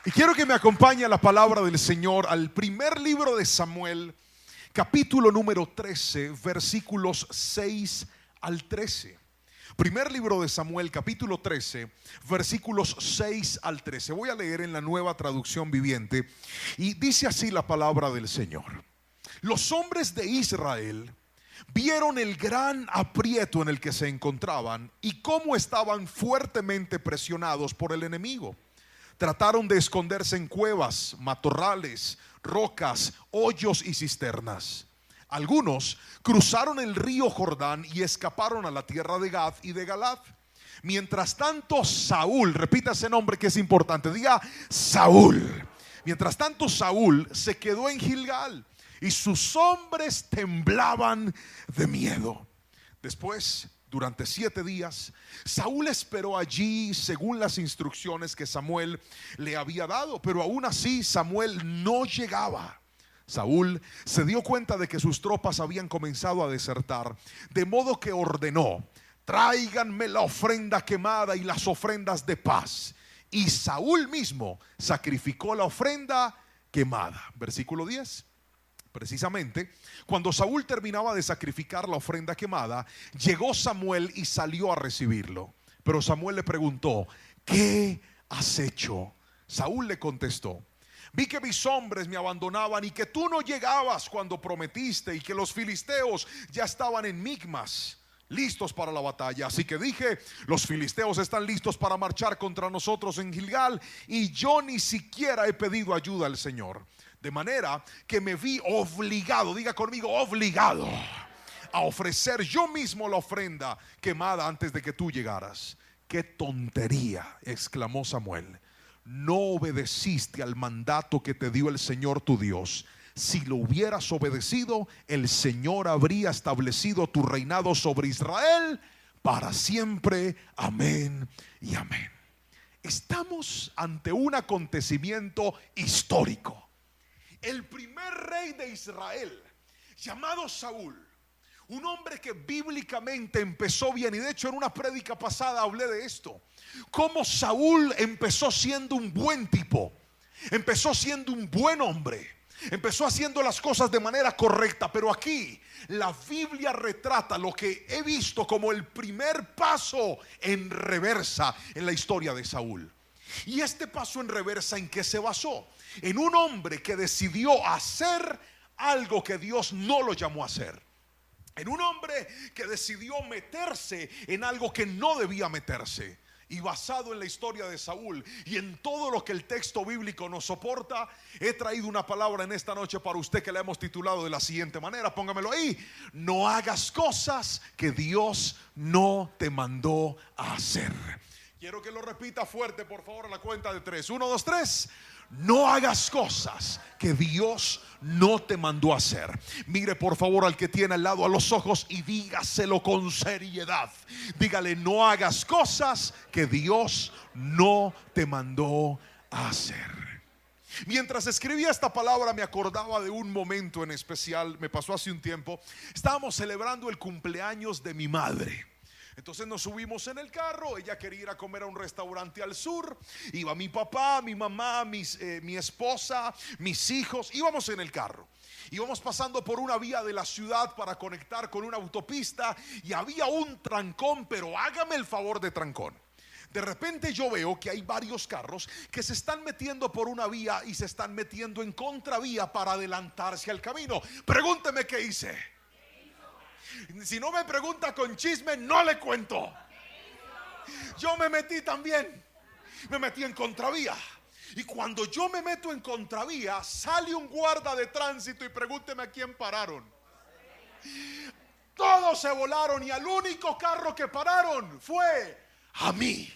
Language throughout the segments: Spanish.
Y quiero que me acompañe a la palabra del Señor al primer libro de Samuel, capítulo número 13, versículos 6 al 13. Primer libro de Samuel, capítulo 13, versículos 6 al 13. Voy a leer en la Nueva Traducción Viviente y dice así la palabra del Señor. Los hombres de Israel vieron el gran aprieto en el que se encontraban y cómo estaban fuertemente presionados por el enemigo. Trataron de esconderse en cuevas, matorrales, rocas, hoyos y cisternas. Algunos cruzaron el río Jordán y escaparon a la tierra de Gad y de Galad. Mientras tanto Saúl, repita ese nombre que es importante, diga Saúl. Mientras tanto Saúl se quedó en Gilgal y sus hombres temblaban de miedo. Después, durante 7 días, Saúl esperó allí según las instrucciones que Samuel le había dado, pero aún así Samuel no llegaba. Saúl se dio cuenta de que sus tropas habían comenzado a desertar, de modo que ordenó: tráiganme la ofrenda quemada y las ofrendas de paz. Y Saúl mismo sacrificó la ofrenda quemada. Versículo 10. Precisamente cuando Saúl terminaba de sacrificar la ofrenda quemada, llegó Samuel y salió a recibirlo. Pero Samuel le preguntó: ¿qué has hecho? Saúl le contestó: vi que mis hombres me abandonaban y que tú no llegabas cuando prometiste, y que los filisteos ya estaban en Micmas, listos para la batalla. Así que dije: los filisteos están listos para marchar contra nosotros en Gilgal, y yo ni siquiera he pedido ayuda al Señor. De manera que me vi obligado, diga conmigo, obligado a ofrecer yo mismo la ofrenda quemada antes de que tú llegaras. ¡Qué tontería!, exclamó Samuel. No obedeciste al mandato que te dio el Señor tu Dios. Si lo hubieras obedecido, el Señor habría establecido tu reinado sobre Israel para siempre. Amén y amén. Estamos ante un acontecimiento histórico. El primer rey de Israel, llamado Saúl, un hombre que bíblicamente empezó bien, y de hecho en una prédica pasada hablé de esto, cómo Saúl empezó siendo un buen tipo, empezó siendo un buen hombre, empezó haciendo las cosas de manera correcta. Pero aquí la Biblia retrata lo que he visto como el primer paso en reversa en la historia de Saúl. Y este paso en reversa, ¿en qué se basó? En un hombre que decidió hacer algo que Dios no lo llamó a hacer. En un hombre que decidió meterse en algo que no debía meterse. Y basado en la historia de Saúl y en todo lo que el texto bíblico nos soporta, he traído una palabra en esta noche para usted que la hemos titulado de la siguiente manera, póngamelo ahí: no hagas cosas que Dios no te mandó a hacer. Quiero que lo repita fuerte, por favor, a la cuenta de 3. 1, 2, 3. No hagas cosas que Dios no te mandó a hacer. Mire por favor al que tiene al lado a los ojos y dígaselo con seriedad. Dígale: no hagas cosas que Dios no te mandó a hacer. Mientras escribía esta palabra me acordaba de un momento en especial. Me pasó hace un tiempo. Estábamos celebrando el cumpleaños de mi madre. Entonces nos subimos en el carro. Ella quería ir a comer a un restaurante al sur. Iba mi papá, mi mamá, mi esposa, mis hijos. Íbamos en el carro. Íbamos pasando por una vía de la ciudad para conectar con una autopista. Y había un trancón, pero hágame el favor de trancón. De repente yo veo que hay varios carros que se están metiendo por una vía y se están metiendo en contravía para adelantarse al camino. Pregúnteme qué hice. Si no me pregunta con chisme, no le cuento. Yo me metí también. Me metí en contravía. Y cuando yo me meto en contravía, sale un guarda de tránsito y pregúnteme a quién pararon. Todos se volaron y al único carro que pararon fue a mí.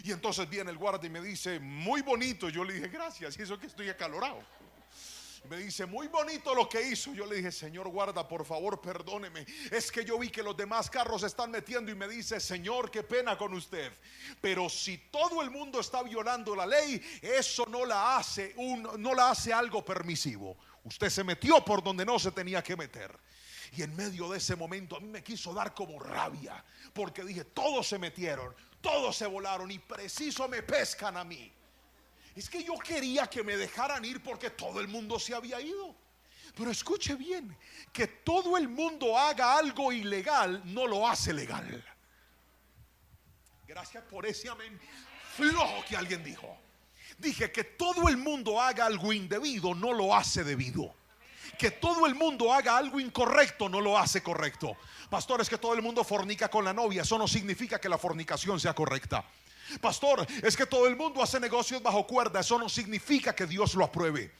Y entonces viene el guarda y me dice: muy bonito. Yo le dije: gracias. Y eso que estoy acalorado. Me dice: muy bonito lo que hizo. Yo le dije: señor guarda, por favor perdóneme, es que yo vi que los demás carros se están metiendo. Y me dice: señor, qué pena con usted, pero si todo el mundo está violando la ley, eso no la hace algo permisivo. Usted se metió por donde no se tenía que meter. Y en medio de ese momento a mí me quiso dar como rabia, porque dije: todos se metieron, todos se volaron y preciso me pescan a mí. Es que yo quería que me dejaran ir porque todo el mundo se había ido. Pero escuche bien, que todo el mundo haga algo ilegal no lo hace legal. Gracias por ese amén flojo que alguien dijo. Dije que todo el mundo haga algo indebido no lo hace debido. Que todo el mundo haga algo incorrecto no lo hace correcto. Pastor, es que todo el mundo fornica con la novia. Eso no significa que la fornicación sea correcta. Pastor, es que todo el mundo hace negocios bajo cuerda. Eso no significa que Dios lo apruebe.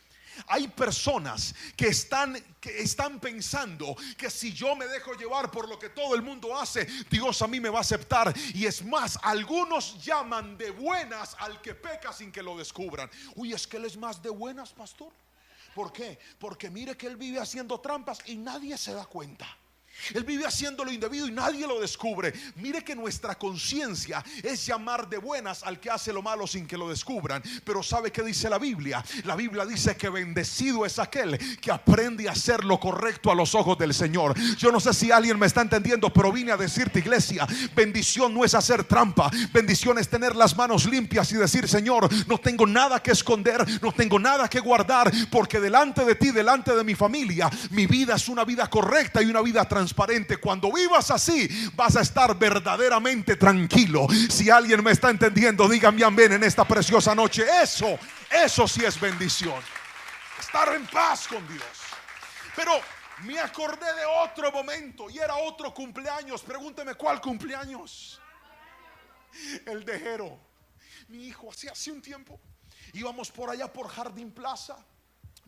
Hay personas que están pensando que si yo me dejo llevar por lo que todo el mundo hace, Dios a mí me va a aceptar. Y es más, algunos llaman de buenas al que peca sin que lo descubran. Uy, es que él es más de buenas, pastor. ¿Por qué? Porque mire que él vive haciendo trampas y nadie se da cuenta. Él vive haciendo lo indebido y nadie lo descubre. Mire que nuestra conciencia es llamar de buenas al que hace lo malo sin que lo descubran. Pero ¿sabe qué dice la Biblia? La Biblia dice que bendecido es aquel que aprende a hacer lo correcto a los ojos del Señor. Yo no sé si alguien me está entendiendo, pero vine a decirte, iglesia, bendición no es hacer trampa. Bendición es tener las manos limpias y decir: Señor, no tengo nada que esconder, no tengo nada que guardar, porque delante de ti, delante de mi familia, mi vida es una vida correcta y una vida transparente. Cuando vivas así, vas a estar verdaderamente tranquilo. Si alguien me está entendiendo, díganme amén en esta preciosa noche. Eso sí es bendición, estar en paz con Dios. Pero me acordé de otro momento y era otro cumpleaños. Pregúnteme cuál cumpleaños. El de Jero, mi hijo. Hace un tiempo íbamos por allá por Jardín Plaza.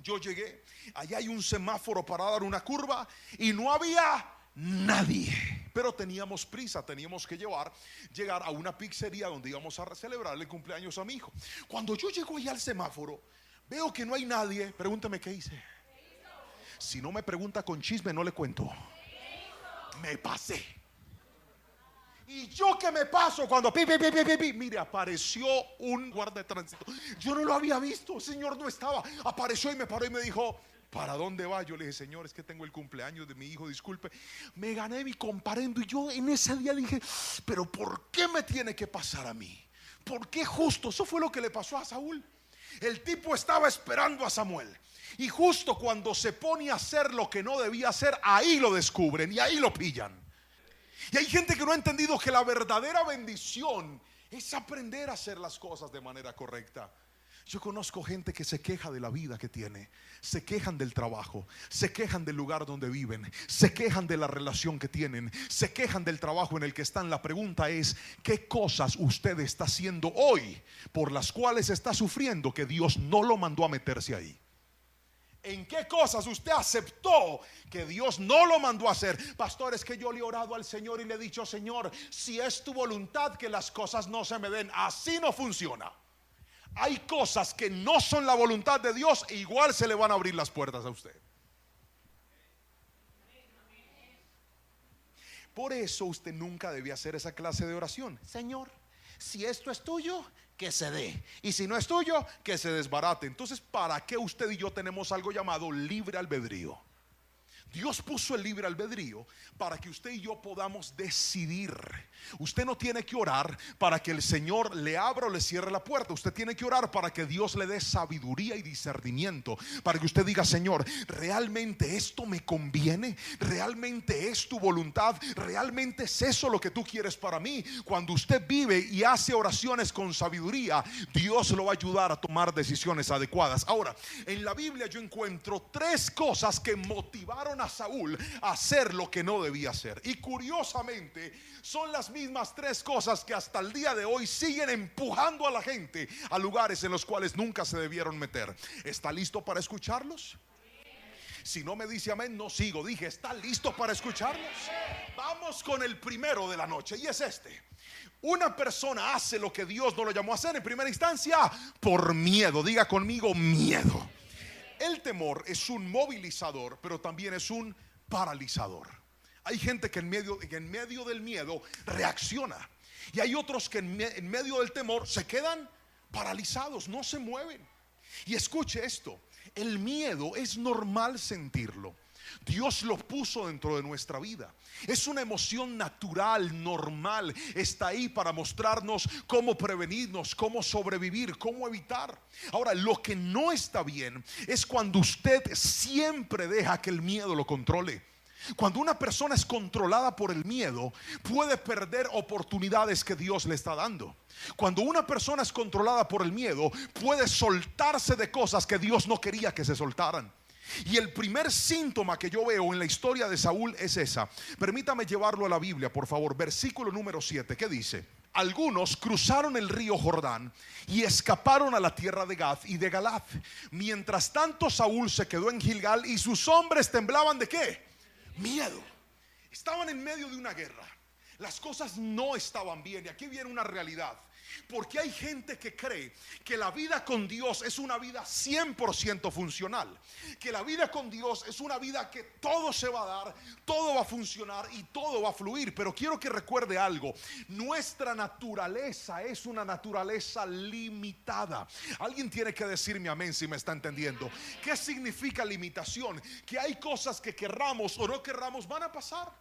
Yo llegué, allá hay un semáforo para dar una curva y no había nadie, pero teníamos prisa, teníamos que llegar a una pizzería donde íbamos a celebrarle el cumpleaños a mi hijo. Cuando yo llego allá al semáforo, veo que no hay nadie. Pregúntame qué hice. Si no me pregunta con chisme, no le cuento. Me pasé. Y yo que me paso cuando mire, apareció un guarda de tránsito. Yo no lo había visto, el Señor no estaba. Apareció y me paró y me dijo: ¿para dónde va? Yo le dije: Señor, es que tengo el cumpleaños de mi hijo, disculpe. Me gané mi comparendo. Y yo en ese día dije: pero ¿por qué me tiene que pasar a mí? ¿Por qué justo? Eso fue lo que le pasó a Saúl. El tipo estaba esperando a Samuel, y justo cuando se pone a hacer lo que no debía hacer, ahí lo descubren y ahí lo pillan. Y hay gente que no ha entendido que la verdadera bendición es aprender a hacer las cosas de manera correcta. Yo conozco gente que se queja de la vida que tiene, se quejan del trabajo, se quejan del lugar donde viven, se quejan de la relación que tienen, se quejan del trabajo en el que están. La pregunta es: ¿qué cosas usted está haciendo hoy por las cuales está sufriendo que Dios no lo mandó a meterse ahí? ¿En qué cosas usted aceptó que Dios no lo mandó a hacer? Pastor, es que yo le he orado al Señor y le he dicho: Señor, si es tu voluntad que las cosas no se me den. Así no funciona. Hay cosas que no son la voluntad de Dios e igual se le van a abrir las puertas a usted. Por eso usted nunca debe hacer esa clase de oración: Señor, si esto es tuyo, que se dé, y si no es tuyo, que se desbarate. Entonces, ¿para qué usted y yo tenemos algo llamado libre albedrío? Dios puso el libre albedrío para que usted y yo podamos decidir. Usted no tiene que orar para que el Señor le abra o le cierre la puerta. Usted tiene que orar para que Dios le dé sabiduría y discernimiento, para que usted diga: Señor, ¿realmente esto me conviene? ¿Realmente es tu voluntad? ¿Realmente es eso lo que tú quieres para mí? Cuando usted vive y hace oraciones con sabiduría, Dios lo va a ayudar a tomar decisiones adecuadas. Ahora, en la Biblia yo encuentro 3 cosas que motivaron a Saúl a hacer lo que no debía hacer. Y curiosamente son las mismas 3 cosas que hasta el día de hoy siguen empujando a la gente a lugares en los cuales nunca se debieron meter. ¿Está listo para escucharlos? Si no me dice amén, no sigo. Dije: ¿está listo para escucharlos? Vamos con el primero de la noche, y es este. Una persona hace lo que Dios no lo llamó a hacer en primera instancia por miedo. Diga conmigo: miedo. El temor es un movilizador, pero también es un paralizador. Hay gente que en medio del miedo reacciona, y hay otros que en medio del temor se quedan paralizados, no se mueven. Y escuche esto: el miedo es normal sentirlo, Dios lo puso dentro de nuestra vida. Es una emoción natural, normal. Está ahí para mostrarnos cómo prevenirnos, cómo sobrevivir, cómo evitar. Ahora, lo que no está bien es cuando usted siempre deja que el miedo lo controle. Cuando una persona es controlada por el miedo, puede perder oportunidades que Dios le está dando. Cuando una persona es controlada por el miedo, puede soltarse de cosas que Dios no quería que se soltaran. Y el primer síntoma que yo veo en la historia de Saúl es esa. Permítame llevarlo a la Biblia, por favor. Versículo número 7, ¿qué dice? Algunos cruzaron el río Jordán y escaparon a la tierra de Gad y de Galad. Mientras tanto, Saúl se quedó en Gilgal y sus hombres temblaban ¿de qué? Miedo. Estaban en medio de una guerra. Las cosas no estaban bien. Y aquí viene una realidad. Porque hay gente que cree que la vida con Dios es una vida 100% funcional. Que la vida con Dios es una vida que todo se va a dar, todo va a funcionar y todo va a fluir. Pero quiero que recuerde algo. Nuestra naturaleza es una naturaleza limitada. Alguien tiene que decirme amén si me está entendiendo. ¿Qué significa limitación? Que hay cosas que querramos o no querramos van a pasar.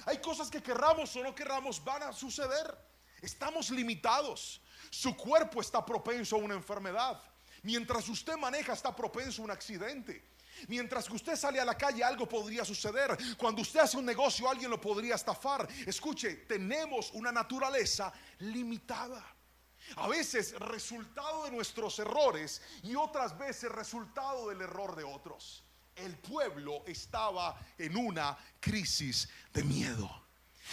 Hay cosas que querramos o no querramos van a suceder. Estamos limitados. Su cuerpo está propenso a una enfermedad. Mientras usted maneja está propenso a un accidente. Mientras que usted sale a la calle algo podría suceder. Cuando usted hace un negocio alguien lo podría estafar. Escuche, tenemos una naturaleza limitada. A veces resultado de nuestros errores y otras veces resultado del error de otros. El pueblo estaba en una crisis de miedo.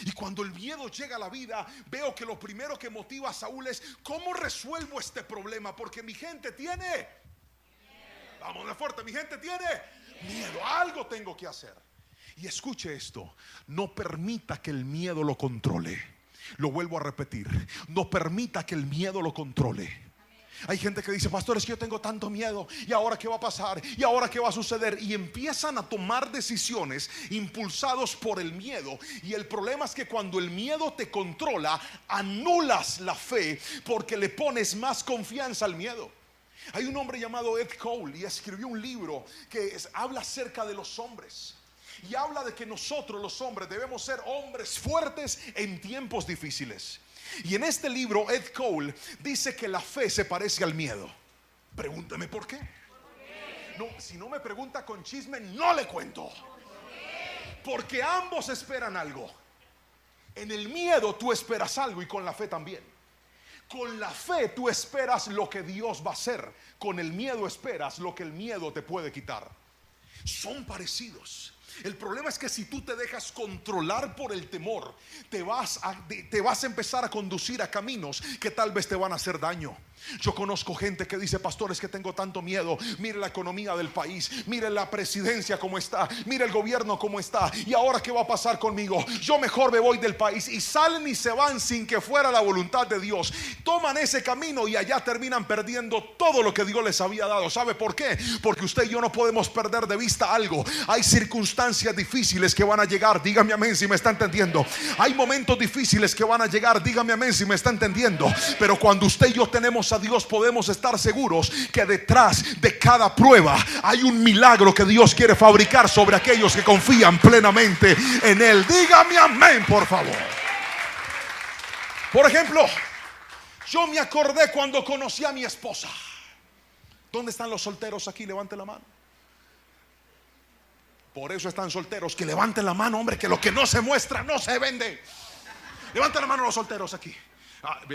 Y cuando el miedo llega a la vida, veo que lo primero que motiva a Saúl es ¿cómo resuelvo este problema? Porque mi gente tiene miedo. Vamos de fuerte, mi gente tiene miedo. Algo tengo que hacer. Y escuche esto, no permita que el miedo lo controle. Lo vuelvo a repetir, no permita que el miedo lo controle. Hay gente que dice, pastor, es que yo tengo tanto miedo. ¿Y ahora qué va a pasar? ¿Y ahora qué va a suceder? Y empiezan a tomar decisiones impulsados por el miedo. Y el problema es que cuando el miedo te controla, anulas la fe porque le pones más confianza al miedo. Hay un hombre llamado Ed Cole y escribió un libro que habla acerca de los hombres. Y habla de que nosotros los hombres debemos ser hombres fuertes en tiempos difíciles. Y en este libro Ed Cole dice que la fe se parece al miedo. Pregúntame por qué. No, si no me pregunta con chisme no le cuento. Porque ambos esperan algo. En el miedo tú esperas algo y con la fe también. Con la fe tú esperas lo que Dios va a hacer. Con el miedo esperas lo que el miedo te puede quitar. Son parecidos. El problema es que si tú te dejas controlar por el temor, te vas a empezar a conducir a caminos que tal vez te van a hacer daño. Yo conozco gente que dice, pastor, es que tengo tanto miedo. Mire la economía del país, mire la presidencia cómo está, mire el gobierno cómo está. ¿Y ahora qué va a pasar conmigo? Yo mejor me voy del país. Y salen y se van sin que fuera la voluntad de Dios. Toman ese camino y allá terminan perdiendo todo lo que Dios les había dado. ¿Sabe por qué? Porque usted y yo no podemos perder de vista algo. Hay circunstancias difíciles que van a llegar. Dígame amén si me está entendiendo. Hay momentos difíciles que van a llegar. Dígame amén si me está entendiendo. Pero cuando usted y yo tenemos a Dios, podemos estar seguros que detrás de cada prueba hay un milagro que Dios quiere fabricar sobre aquellos que confían plenamente en Él. Dígame amén, por favor. Por ejemplo, yo me acordé cuando conocí a mi esposa. ¿Dónde están los solteros aquí? Levanten la mano. Por eso están solteros. Que levanten la mano, hombre, que lo que no se muestra no se vende. Levanten la mano los solteros aquí.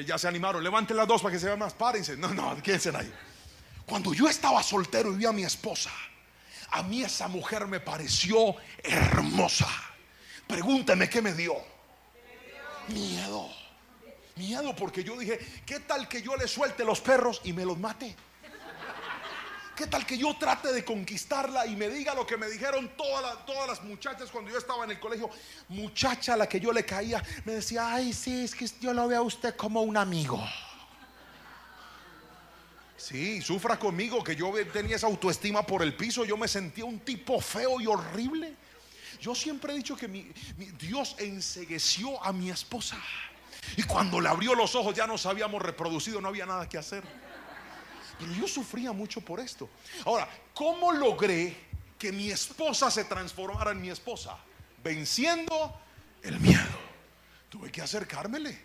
Ya se animaron, levanten las dos para que se vean más. Párense, no, quédense ahí. Cuando yo estaba soltero y vi a mi esposa, a mí esa mujer me pareció hermosa. Pregúnteme qué me dio. Miedo porque yo dije, ¿qué tal que yo le suelte los perros y me los mate? ¿Qué tal que yo trate de conquistarla y me diga lo que me dijeron todas las muchachas cuando yo estaba en el colegio? Muchacha a la que yo le caía me decía, ay, sí, es que yo lo veo a usted como un amigo. Sí, sufra conmigo que yo tenía esa autoestima por el piso. Yo me sentía un tipo feo y horrible. Yo siempre he dicho que Dios encegueció a mi esposa. Y cuando le abrió los ojos ya nos habíamos reproducido, no había nada que hacer. Pero yo sufría mucho por esto. Ahora, ¿cómo logré que mi esposa se transformara en mi esposa, venciendo el miedo. Tuve que acercármele.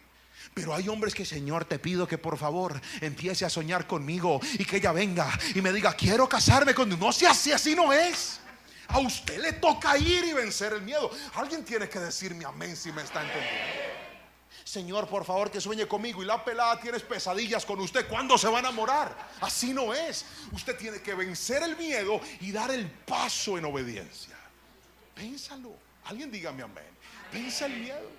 Pero hay hombres que, Señor, te pido que por favor empiece a soñar conmigo y que ella venga y me diga, quiero casarme contigo. No sea así, así no es. A usted le toca ir y vencer el miedo. Alguien tiene que decirme amén si me está entendiendo. Señor, por favor, que sueñe conmigo. Y la pelada tienes pesadillas con usted. ¿Cuándo se va a enamorar? Así no es. Usted tiene que vencer el miedo y dar el paso en obediencia. Pénsalo. Alguien dígame amén. Pensa el miedo.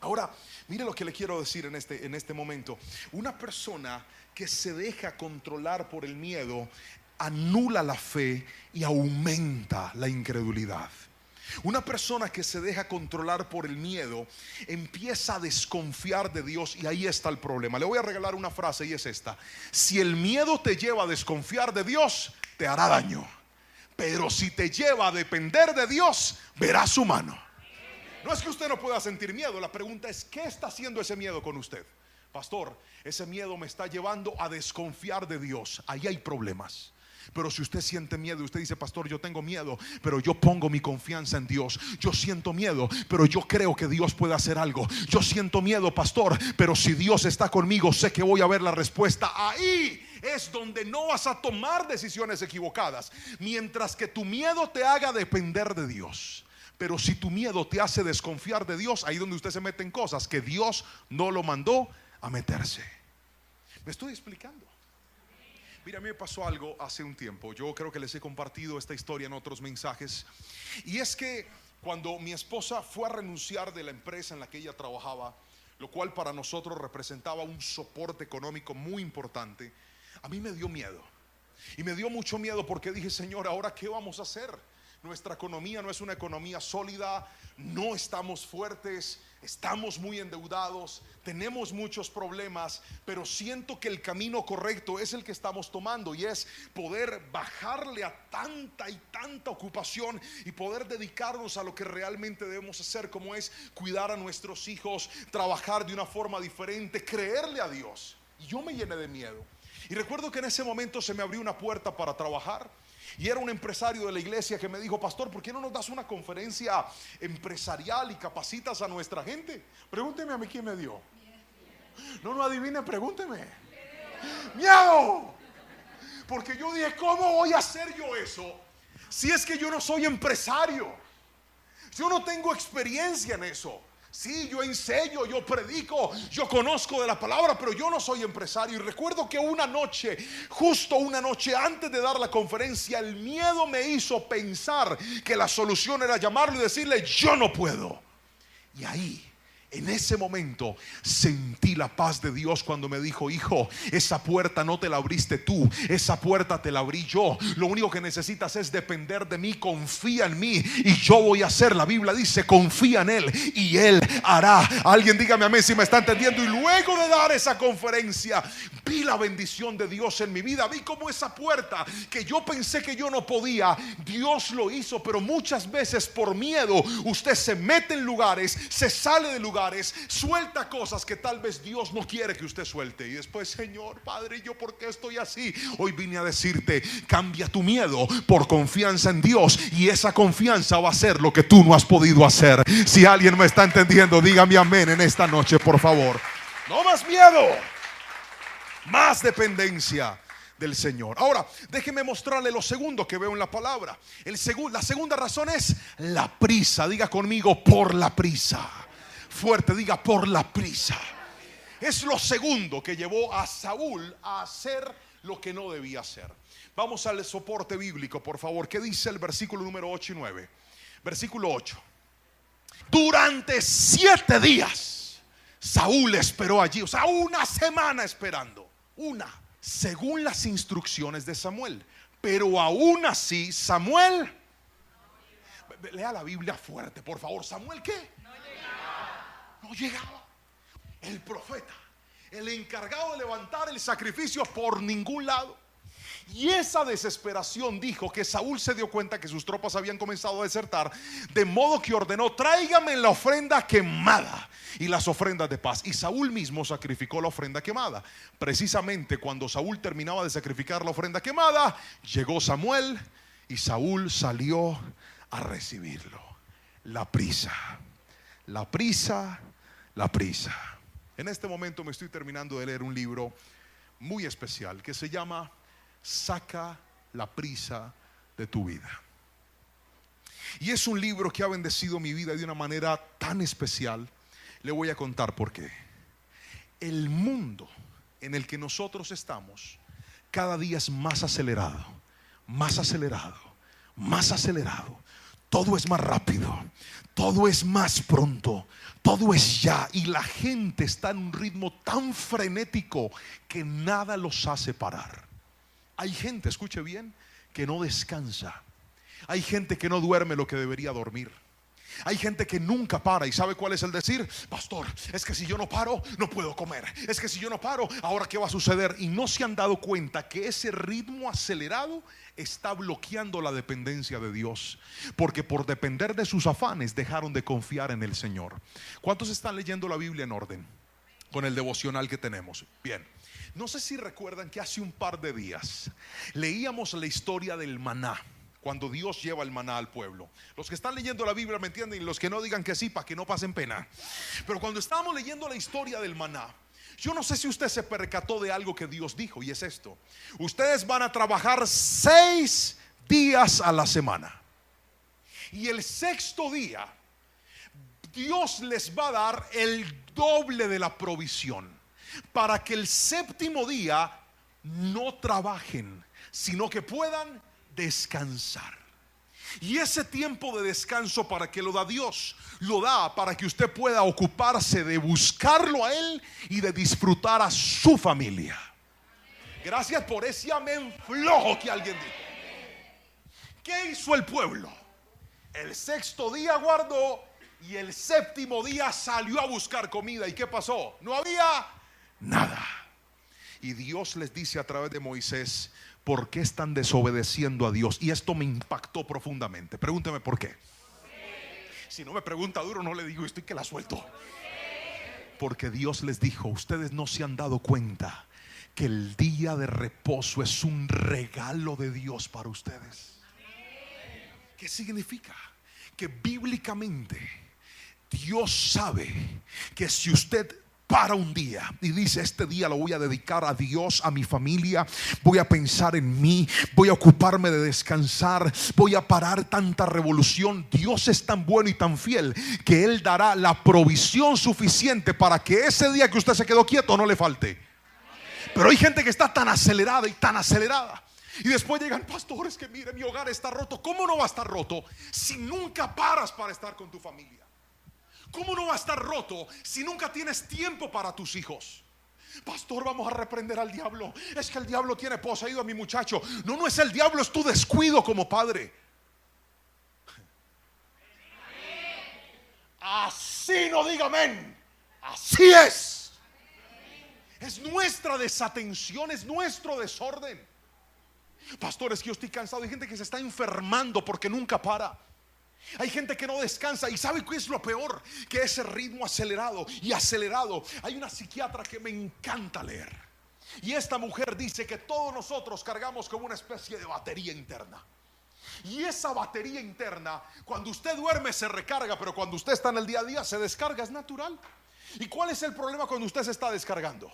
Ahora, mire lo que le quiero decir en este momento. Una persona que se deja controlar por el miedo anula la fe y aumenta la incredulidad. Una persona que se deja controlar por el miedo empieza a desconfiar de Dios, y ahí está el problema. Le voy a regalar una frase y es esta: si el miedo te lleva a desconfiar de Dios, te hará daño, pero si te lleva a depender de Dios, verás su mano. No es que usted no pueda sentir miedo, la pregunta es, ¿qué está haciendo ese miedo con usted? Pastor, ese miedo me está llevando a desconfiar de Dios. Ahí hay problemas. Pero si usted siente miedo y usted dice, pastor, yo tengo miedo, pero yo pongo mi confianza en Dios. Yo siento miedo, pero yo creo que Dios puede hacer algo. Yo siento miedo, pastor, pero si Dios está conmigo, sé que voy a ver la respuesta. Ahí es donde no vas a tomar decisiones equivocadas, mientras que tu miedo te haga depender de Dios. Pero si tu miedo te hace desconfiar de Dios, ahí donde usted se mete en cosas que Dios no lo mandó a meterse. ¿Me estoy explicando? Mira, a mí me pasó algo hace un tiempo. Yo creo que les he compartido esta historia en otros mensajes. Y es que cuando mi esposa fue a renunciar de la empresa en la que ella trabajaba, lo cual para nosotros representaba un soporte económico muy importante, a mí me dio miedo. Y me dio mucho miedo porque dije, Señor, ¿ahora qué vamos a hacer? Nuestra economía no es una economía sólida, no estamos fuertes, estamos muy endeudados, tenemos muchos problemas, pero siento que el camino correcto es el que estamos tomando, y es poder bajarle a tanta y tanta ocupación y poder dedicarnos a lo que realmente debemos hacer, como es cuidar a nuestros hijos, trabajar de una forma diferente, creerle a Dios. Y yo me llené de miedo. Y recuerdo que en ese momento se me abrió una puerta para trabajar. Y era un empresario de la iglesia que me dijo, pastor, ¿por qué no nos das una conferencia empresarial y capacitas a nuestra gente? Pregúnteme a mí quién me dio. No adivine, pregúnteme. Miedo. Porque yo dije, ¿cómo voy a hacer yo eso si es que yo no soy empresario? Yo no tengo experiencia en eso. Sí, yo enseño, yo predico, yo conozco de la palabra, pero yo no soy empresario. Y recuerdo que una noche, justo una noche antes de dar la conferencia, el miedo me hizo pensar que la solución era llamarlo y decirle, yo no puedo. Y ahí, en ese momento, sentí la paz de Dios cuando me dijo, hijo, esa puerta no te la abriste tú, esa puerta te la abrí yo. Lo único que necesitas es depender de mí, confía en mí y yo voy a hacer. La Biblia dice, confía en Él y Él hará. Alguien dígame amén si me está entendiendo. Y luego de dar esa conferencia, vi la bendición de Dios en mi vida. Vi como esa puerta que yo pensé que yo no podía, Dios lo hizo. Pero muchas veces por miedo usted se mete en lugares, se sale de lugares, suelta cosas que tal vez Dios no quiere que usted suelte. Y después, Señor, Padre, ¿yo por qué estoy así? Hoy vine a decirte, cambia tu miedo por confianza en Dios, y esa confianza va a ser lo que tú no has podido hacer. Si alguien me está entendiendo, dígame amén en esta noche, por favor. No más miedo, más dependencia del Señor. Ahora, déjeme mostrarle lo segundo que veo en la palabra. La segunda razón es la prisa. Diga conmigo, por la prisa. Fuerte, diga, por la prisa. Es lo segundo que llevó a Saúl a hacer lo que no debía hacer. Vamos al soporte bíblico, por favor. ¿Qué dice el versículo número 8 y 9? Versículo 8. Durante 7 días Saúl esperó allí, o sea, una semana esperando, según las instrucciones de Samuel. Pero aún así Samuel, lea la Biblia fuerte, por favor. ¿Samuel qué? No llegaba. El profeta, el encargado de levantar el sacrificio, por ningún lado. Y esa desesperación dijo que Saúl se dio cuenta que sus tropas habían comenzado a desertar, de modo que ordenó, tráigame la ofrenda quemada y las ofrendas de paz. Y Saúl mismo sacrificó la ofrenda quemada. Precisamente cuando Saúl terminaba de sacrificar la ofrenda quemada, llegó Samuel y Saúl salió a recibirlo. La prisa, la prisa, la prisa. En este momento me estoy terminando de leer un libro muy especial que se llama Saca la prisa de tu vida. Y es un libro que ha bendecido mi vida de una manera tan especial. Le voy a contar por qué. El mundo en el que nosotros estamos cada día es más acelerado, más acelerado, más acelerado. Todo es más rápido, todo es más pronto, todo es ya. Y la gente está en un ritmo tan frenético que nada los hace parar. Hay gente, escuche bien, que no descansa. Hay gente que no duerme lo que debería dormir. Hay gente que nunca para. ¿Y sabe cuál es el decir? Pastor, es que si yo no paro, no puedo comer. Es que si yo no paro, ¿ahora qué va a suceder? Y no se han dado cuenta que ese ritmo acelerado está bloqueando la dependencia de Dios, porque por depender de sus afanes dejaron de confiar en el Señor. ¿Cuántos están leyendo la Biblia en orden con el devocional que tenemos? Bien, no sé si recuerdan que hace un par de días leíamos la historia del maná, cuando Dios lleva el maná al pueblo. Los que están leyendo la Biblia me entienden, y los que no digan que sí, para que no pasen pena. Pero cuando estábamos leyendo la historia del maná, yo no sé si usted se percató de algo que Dios dijo, y es esto: ustedes van a trabajar 6 días a la semana, y el sexto día Dios les va a dar el doble de la provisión, para que el séptimo día no trabajen, sino que puedan descansar. Y ese tiempo de descanso, ¿para qué lo da Dios? Lo da para que usted pueda ocuparse de buscarlo a Él y de disfrutar a su familia. Gracias por ese amén flojo que alguien dijo. ¿Qué hizo el pueblo? El sexto día guardó y el séptimo día salió a buscar comida. ¿Y qué pasó? No había nada. Y Dios les dice a través de Moisés: ¿por qué están desobedeciendo a Dios? Y esto me impactó profundamente. Pregúnteme por qué. Si no me pregunta duro, no le digo, estoy que la suelto. Porque Dios les dijo: ustedes no se han dado cuenta que el día de reposo es un regalo de Dios para ustedes. ¿Qué significa? Que bíblicamente Dios sabe que si usted para un día y dice: este día lo voy a dedicar a Dios, a mi familia, voy a pensar en mí, voy a ocuparme de descansar, voy a parar tanta revolución, Dios es tan bueno y tan fiel que Él dará la provisión suficiente para que ese día que usted se quedó quieto no le falte. Pero hay gente que está tan acelerada y tan acelerada, y después llegan: pastor, es que mire, mi hogar está roto. ¿Cómo no va a estar roto si nunca paras para estar con tu familia? ¿Cómo no va a estar roto si nunca tienes tiempo para tus hijos? Pastor, vamos a reprender al diablo. Es que el diablo tiene poseído a mi muchacho. No, no es el diablo, es tu descuido como padre. Así no diga amén. Así es. Es nuestra desatención, es nuestro desorden. Pastor, es que yo estoy cansado. Hay gente que se está enfermando porque nunca para. Hay gente que no descansa. ¿Y sabe qué es lo peor? Que ese ritmo acelerado y acelerado. Hay una psiquiatra que me encanta leer, y esta mujer dice que todos nosotros cargamos como una especie de batería interna. Y esa batería interna, cuando usted duerme se recarga, pero cuando usted está en el día a día se descarga, es natural. ¿Y cuál es el problema cuando usted se está descargando?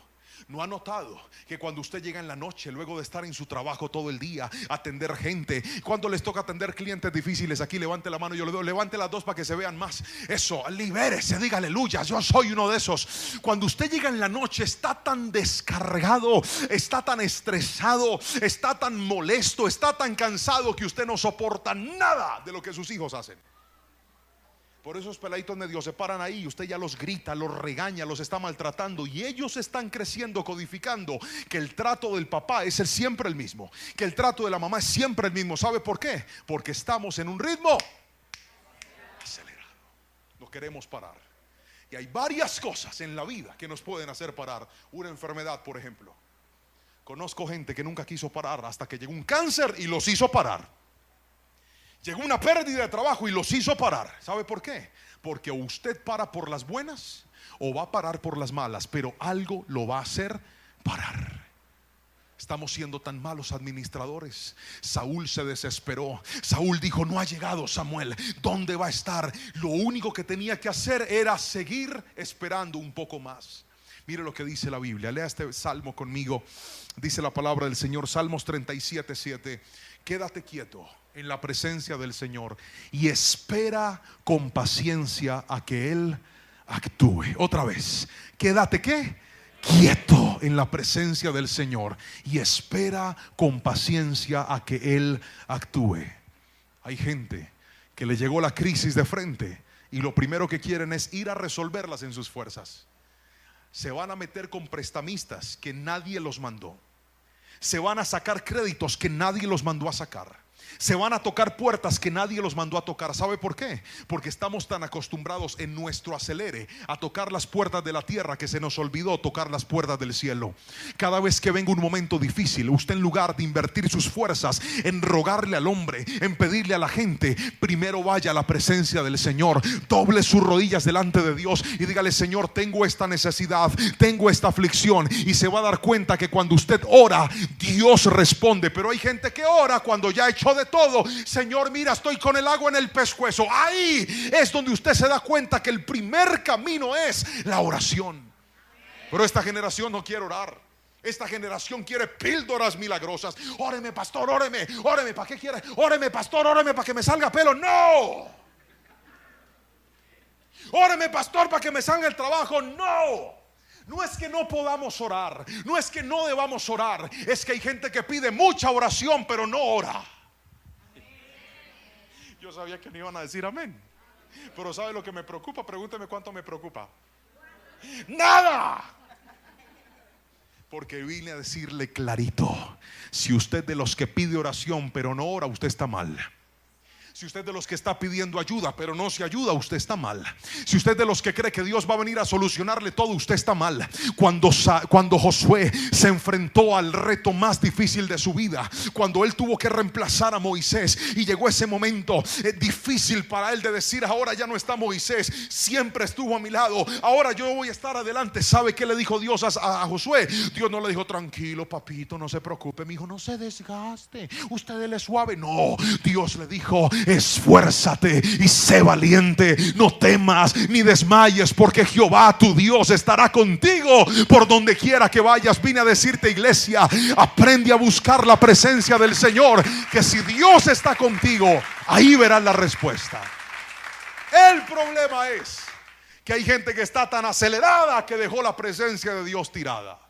¿No ha notado que cuando usted llega en la noche, luego de estar en su trabajo todo el día, atender gente, cuando les toca atender clientes difíciles, aquí levante la mano, yo le doy, levante las dos para que se vean más? Eso, libérese, diga aleluya, yo soy uno de esos. Cuando usted llega en la noche está tan descargado, está tan estresado, está tan molesto, está tan cansado que usted no soporta nada de lo que sus hijos hacen. Por esos peladitos medio se paran ahí y usted ya los grita, los regaña, los está maltratando, y ellos están creciendo codificando que el trato del papá es siempre el mismo, que el trato de la mamá es siempre el mismo. ¿Sabe por qué? Porque estamos en un ritmo acelerado. No queremos parar. Y hay varias cosas en la vida que nos pueden hacer parar. Una enfermedad, por ejemplo. Conozco gente que nunca quiso parar hasta que llegó un cáncer y los hizo parar. Llegó una pérdida de trabajo y los hizo parar. ¿Sabe por qué? Porque usted para por las buenas o va a parar por las malas, pero algo lo va a hacer parar. Estamos siendo tan malos administradores. Saúl se desesperó. Saúl dijo: no ha llegado Samuel, ¿dónde va a estar? Lo único que tenía que hacer era seguir esperando un poco más. Mire lo que dice la Biblia. Lea este salmo conmigo. Dice la palabra del Señor, Salmos 37:7: quédate quieto en la presencia del Señor y espera con paciencia a que Él actúe. Otra vez, quédate ¿qué? Quieto en la presencia del Señor y espera con paciencia a que Él actúe. Hay gente que le llegó la crisis de frente y lo primero que quieren es ir a resolverlas en sus fuerzas. Se van a meter con prestamistas que nadie los mandó. Se van a sacar créditos que nadie los mandó a sacar. Se van a tocar puertas que nadie los mandó a tocar. ¿Sabe por qué? Porque estamos tan acostumbrados en nuestro acelere a tocar las puertas de la tierra que se nos olvidó tocar las puertas del cielo. Cada vez que venga un momento difícil, usted en lugar de invertir sus fuerzas en rogarle al hombre, en pedirle a la gente, primero vaya a la presencia del Señor, doble sus rodillas delante de Dios y dígale: Señor, tengo esta necesidad, tengo esta aflicción. Y se va a dar cuenta que cuando usted ora, Dios responde. Pero hay gente que ora cuando ya echó de todo. Señor, mira, estoy con el agua en el pescuezo. Ahí es donde usted se da cuenta que el primer camino es la oración. Pero esta generación no quiere orar. Esta generación quiere píldoras milagrosas. Óreme, pastor, óreme. Óreme, ¿para qué quiere? Óreme, pastor, óreme para que me salga pelo. No. Óreme, pastor, para que me salga el trabajo. No. No es que no podamos orar, no es que no debamos orar, es que hay gente que pide mucha oración pero no ora. Yo sabía que no iban a decir amén. Pero ¿sabe lo que me preocupa? Pregúnteme cuánto me preocupa. Nada. Porque vine a decirle clarito: si usted de los que pide oración pero no ora, usted está mal. Si usted de los que está pidiendo ayuda pero no se ayuda, usted está mal. Si usted de los que cree que Dios va a venir a solucionarle todo, usted está mal. Cuando Josué se enfrentó al reto más difícil de su vida, cuando él tuvo que reemplazar a Moisés y llegó ese momento difícil para él de decir: ahora ya no está Moisés, siempre estuvo a mi lado, ahora yo voy a estar adelante. ¿Sabe qué le dijo Dios a Josué? Dios no le dijo: tranquilo papito, no se preocupe, mi hijo, no se desgaste, usted dele suave. No, Dios le dijo: esfuérzate y sé valiente, no temas ni desmayes, porque Jehová tu Dios estará contigo por donde quiera que vayas. Vine a decirte, iglesia, aprende a buscar la presencia del Señor, que si Dios está contigo, ahí verás la respuesta. El problema es que hay gente que está tan acelerada que dejó la presencia de Dios tirada.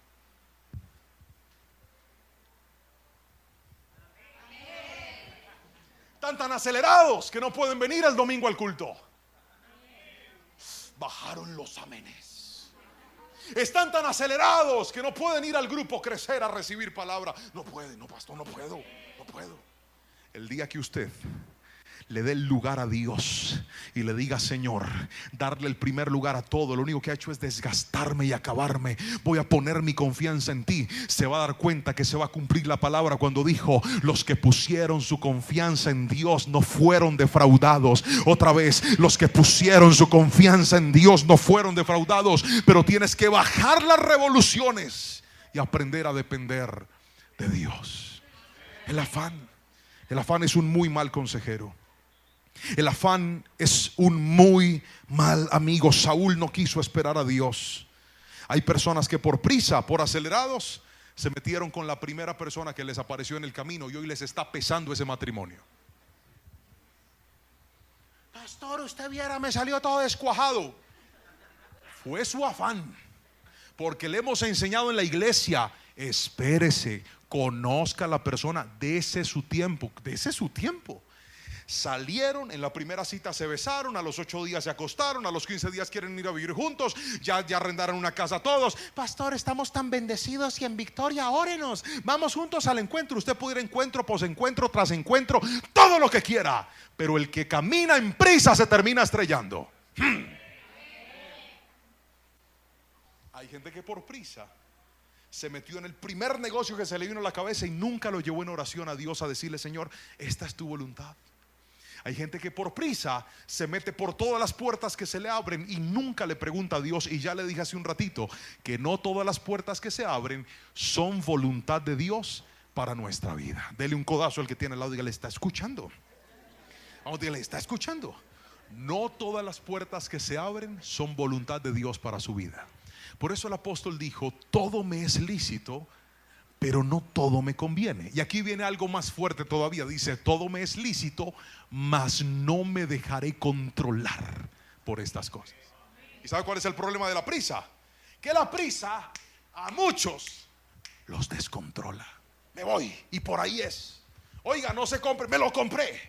Están tan acelerados que no pueden venir el domingo al culto. Bajaron los amenes. Están tan acelerados que no pueden ir al grupo Crecer a recibir palabra. No pueden, no pastor, no puedo. El día que usted le dé el lugar a Dios y le diga: Señor, darle el primer lugar a todo, lo único que ha hecho es desgastarme y acabarme, voy a poner mi confianza en ti, se va a dar cuenta que se va a cumplir la palabra cuando dijo: los que pusieron su confianza en Dios no fueron defraudados. Otra vez, los que pusieron su confianza en Dios no fueron defraudados. Pero tienes que bajar las revoluciones y aprender a depender de Dios. El afán es un muy mal consejero. El afán es un muy mal amigo. Saúl no quiso esperar a Dios. Hay personas que por prisa, por acelerados, se metieron con la primera persona que les apareció en el camino y hoy les está pesando ese matrimonio. Pastor, usted viera, me salió todo descuajado. Fue su afán. Porque le hemos enseñado en la iglesia: espérese, conozca a la persona, dese su tiempo. Salieron, en la primera cita se besaron, a los 8 días se acostaron, a los 15 días quieren ir a vivir juntos, ya arrendaron una casa todos. Pastor, estamos tan bendecidos y en Victoria, órenos, vamos juntos al encuentro. Usted puede ir a encuentro, posencuentro, tras encuentro, todo lo que quiera, pero el que camina en prisa se termina estrellando. Hay gente que por prisa se metió en el primer negocio que se le vino a la cabeza y nunca lo llevó en oración a Dios a decirle: Señor, esta es tu voluntad. Hay gente que por prisa se mete por todas las puertas que se le abren y nunca le pregunta a Dios. Y ya le dije hace un ratito que no todas las puertas que se abren son voluntad de Dios para nuestra vida. Dele un codazo al que tiene al lado y dígale, ¿está escuchando? Vamos, dígale, ¿está escuchando? No todas las puertas que se abren son voluntad de Dios para su vida. Por eso el apóstol dijo, todo me es lícito, pero no todo me conviene. Y aquí viene algo más fuerte todavía. Dice, todo me es lícito, mas no me dejaré controlar por estas cosas. ¿Y sabe cuál es el problema de la prisa? Que la prisa a muchos los descontrola. Me voy y por ahí es. Oiga, no se compre, me lo compré.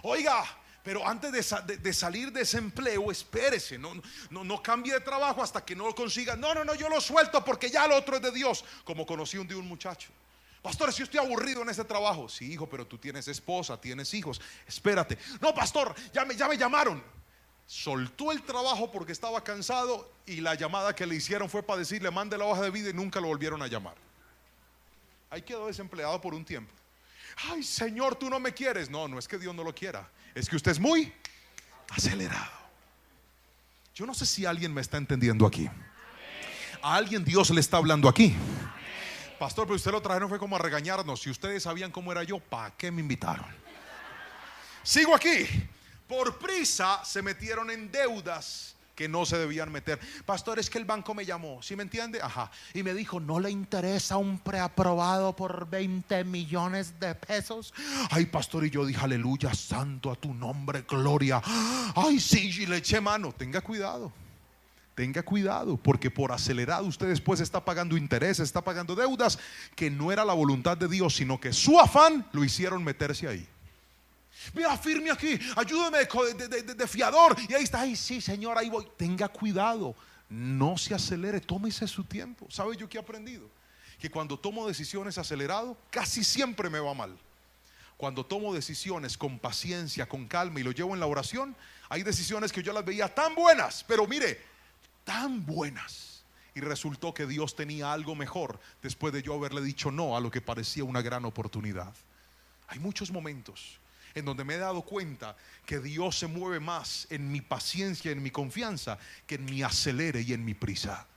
Oiga, pero antes de salir de ese empleo, espérese, no cambie de trabajo hasta que no lo consiga. No, yo lo suelto porque ya lo otro es de Dios. Como conocí un día un muchacho, pastor, si yo estoy aburrido en este trabajo. Sí, hijo, pero tú tienes esposa, tienes hijos, espérate. No, pastor, ya me llamaron. Soltó el trabajo porque estaba cansado y la llamada que le hicieron fue para decirle, mande la hoja de vida, y nunca lo volvieron a llamar. Ahí quedó desempleado por un tiempo. Ay, Señor, tú no me quieres. No es que Dios no lo quiera, es que usted es muy acelerado. Yo no sé si alguien me está entendiendo aquí. A alguien Dios le está hablando aquí. Pastor, pero usted lo trajeron fue como a regañarnos. Si ustedes sabían cómo era yo, ¿para qué me invitaron? Sigo aquí. Por prisa se metieron en deudas que no se debían meter. Pastor, es que el banco me llamó, ¿sí me entiende? Ajá. Y me dijo, ¿no le interesa un preaprobado por 20 millones de pesos? Ay, pastor, y yo dije, aleluya, santo a tu nombre, gloria. Ay, sí, y le eché mano. Tenga cuidado, porque por acelerado usted después está pagando intereses, está pagando deudas que no era la voluntad de Dios, sino que su afán lo hicieron meterse ahí. Mira, firme aquí, ayúdeme de fiador. Y ahí está, ay sí, Señor, ahí voy. Tenga cuidado, no se acelere, tómese su tiempo. ¿Sabe yo qué he aprendido? Que cuando tomo decisiones acelerado, casi siempre me va mal. Cuando tomo decisiones con paciencia, con calma y lo llevo en la oración, hay decisiones que yo las veía tan buenas, pero mire, tan buenas, y resultó que Dios tenía algo mejor después de yo haberle dicho no a lo que parecía una gran oportunidad. Hay muchos momentos en donde me he dado cuenta que Dios se mueve más en mi paciencia, en mi confianza, que en mi acelere y en mi prisa.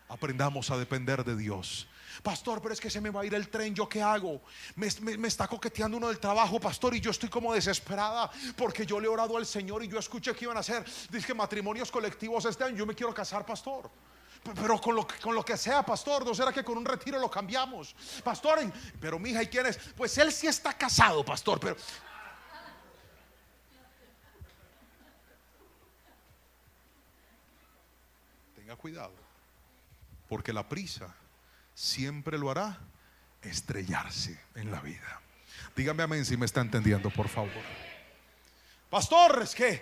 Aprendamos a depender de Dios. Pastor, pero es que se me va a ir el tren, ¿yo qué hago? Me está coqueteando uno del trabajo, pastor, y yo estoy como desesperada porque yo le he orado al Señor y yo escuché que iban a hacer, dice, matrimonios colectivos este año. Yo me quiero casar, pastor, pero con lo que sea, pastor. ¿No será que con un retiro lo cambiamos, pastor? Pero mi hija, ¿y quién es? Pues él sí está casado, pastor, pero... Tenga cuidado, porque la prisa siempre lo hará estrellarse en la vida. Dígame amén si me está entendiendo, por favor. Pastor, es que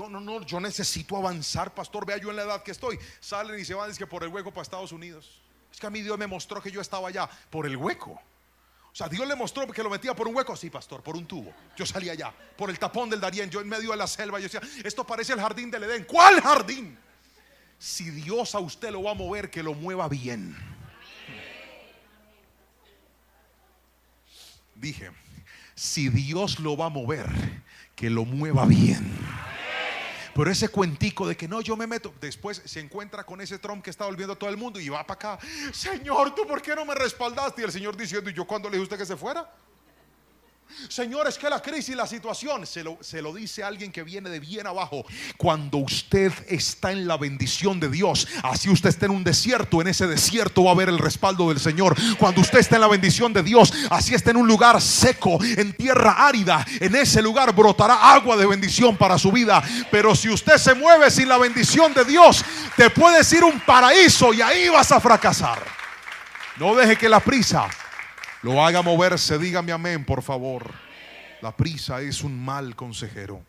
no, yo necesito avanzar, pastor. Vea yo en la edad que estoy. Salen y se van, es que por el hueco para Estados Unidos. Es que a mí Dios me mostró que yo estaba allá por el hueco. O sea, Dios le mostró que lo metía por un hueco. Sí, pastor, por un tubo. Yo salía allá, por el tapón del Darién, yo en medio de la selva. Yo decía, esto parece el jardín del Edén. ¿Cuál jardín? Si Dios a usted lo va a mover, que lo mueva bien. Dije, si Dios lo va a mover, que lo mueva bien. Pero ese cuentico de que no, yo me meto, después se encuentra con ese Trump que está volviendo a todo el mundo y va para acá. Señor, ¿tú por qué no me respaldaste? Y el Señor diciendo, ¿y yo cuándo le dije a usted que se fuera? Señor, es que la crisis, la situación, se lo dice alguien que viene de bien abajo. Cuando usted está en la bendición de Dios, así usted está en un desierto, en ese desierto va a haber el respaldo del Señor. Cuando usted está en la bendición de Dios, así está en un lugar seco, en tierra árida, en ese lugar brotará agua de bendición para su vida. Pero si usted se mueve sin la bendición de Dios, te puedes ir a un paraíso y ahí vas a fracasar. No deje que la prisa lo haga moverse. Dígame amén, por favor. La prisa es un mal consejero.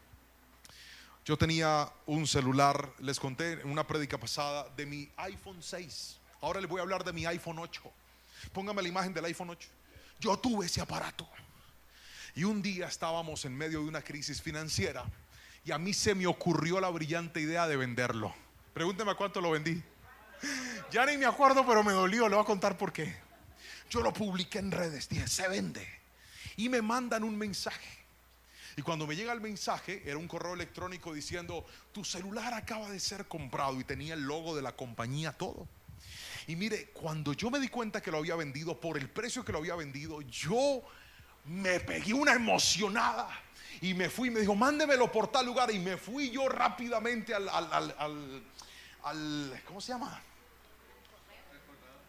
Yo tenía un celular, les conté en una prédica pasada de mi iPhone 6. Ahora les voy a hablar de mi iPhone 8. Póngame la imagen del iPhone 8. Yo tuve ese aparato y un día estábamos en medio de una crisis financiera y a mí se me ocurrió la brillante idea de venderlo. Pregúnteme a cuánto lo vendí. Ya ni me acuerdo, pero me dolió. Le voy a contar por qué. Yo lo publiqué en redes, dije, se vende. Y me mandan un mensaje. Y cuando me llega el mensaje, era un correo electrónico diciendo: tu celular acaba de ser comprado, y tenía el logo de la compañía, todo. Y mire, cuando yo me di cuenta que lo había vendido por el precio que lo había vendido, yo me pegué una emocionada y me fui. Me dijo: mándemelo por tal lugar. Y me fui yo rápidamente al ¿cómo se llama?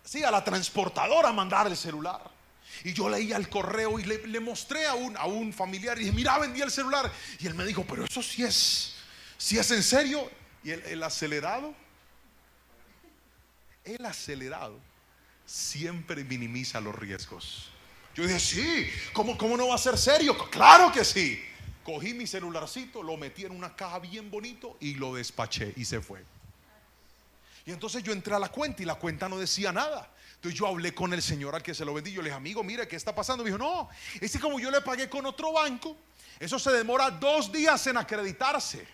Sí, a la transportadora a mandar el celular. Y yo leía el correo y le mostré a un familiar y dije: mira, vendí el celular. Y él me dijo: pero eso sí es en serio. Y el acelerado siempre minimiza los riesgos. Yo dije: sí, ¿cómo no va a ser serio? Claro que sí. Cogí mi celularcito, lo metí en una caja bien bonito y lo despaché y se fue. Y entonces yo entré a la cuenta y la cuenta no decía nada. Entonces yo hablé con el señor al que se lo vendí. Yo le dije: amigo, mire, ¿qué está pasando? Me dijo: no, es que como yo le pagué con otro banco, eso se demora 2 días en acreditarse.